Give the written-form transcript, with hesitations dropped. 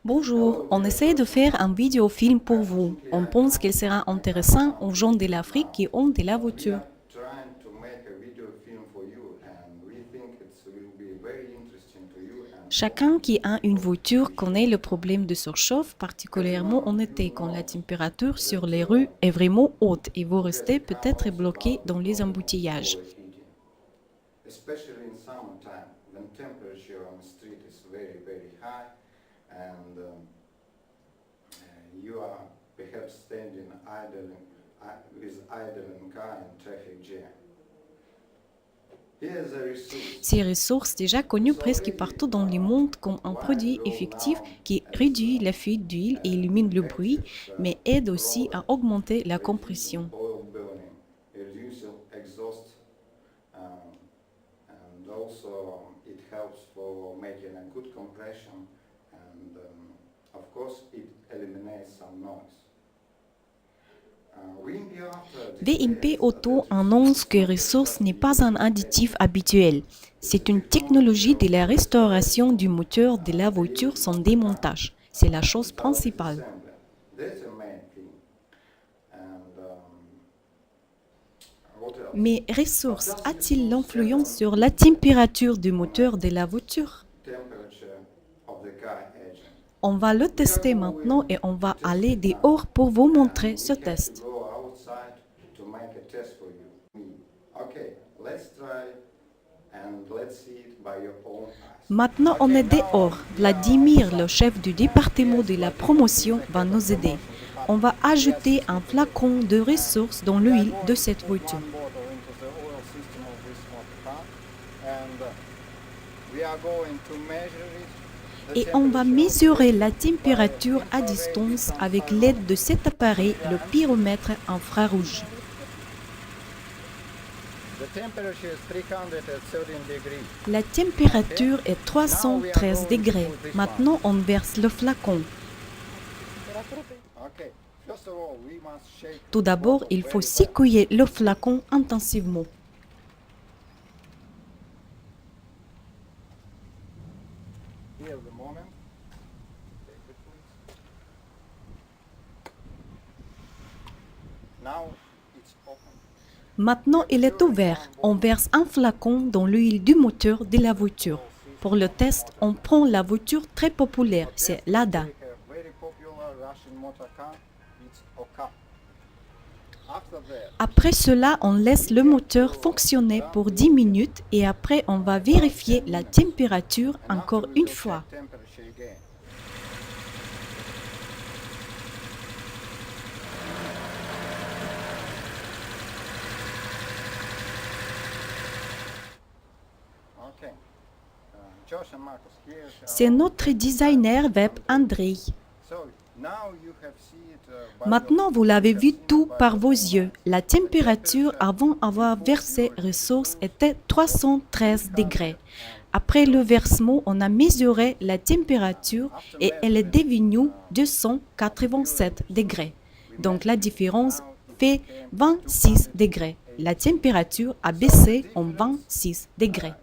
Bonjour, on essaie de faire un vidéofilm pour vous. On pense qu'il sera intéressant aux gens de l'Afrique qui ont de la voiture. Trying to make a video film for you, and we think it will be very interesting to you and Chacun qui a une voiture connaît le problème de surchauffe, particulièrement en été quand la température sur les rues est vraiment haute et vous restez peut-être bloqué dans les embouteillages. overheating, especially in summertime when temperature on the street is very high, and you are perhaps standing with idling car in traffic jam. Here's a resource. Ces ressources déjà connues presque partout dans le monde comme un produit effectif qui réduit la fuite d'huile et élimine le bruit, mais aide aussi à augmenter la compression. Oil burning, reducing exhaust, and also it helps for making a good compression, and of course it eliminates some noise. VMP Auto annonce que ressource n'est pas un additif habituel. C'est une technologie de la restauration du moteur de la voiture sans démontage. C'est la chose principale. That's the main thing. And what else? Mais ressource a-t-il l'influence sur la température du moteur de la voiture? Temperature of the car engine. On va le tester maintenant et on va aller dehors pour vous montrer ce We have test. to go outside to make a test for you. Okay, let's try and let's see it by your own eyes. Maintenant, on est dehors. Vladimir, le chef du département de la promotion, va nous aider. On va ajouter un flacon de ressources dans l'huile de cette voiture. Et on va mesurer la température à distance avec l'aide de cet appareil, le pyromètre infrarouge. La température est 313 degrés. Maintenant, on verse le flacon. Tout d'abord, il faut secouer le flacon intensivement. Maintenant, il est ouvert. On verse un flacon dans l'huile du moteur de la voiture. Pour le test, on prend la voiture très populaire, c'est Lada. Après cela, on laisse le moteur fonctionner pour 10 minutes et après, on va vérifier la température encore une fois. C'est notre designer web Andrei. Maintenant, vous l'avez vu tout par vos yeux. La température avant avoir versé ressources était 313 degrés. Après le versement, on a mesuré la température et elle est devenue 287 degrés. Donc la différence fait 26 degrés. La température a baissé en 26 degrés.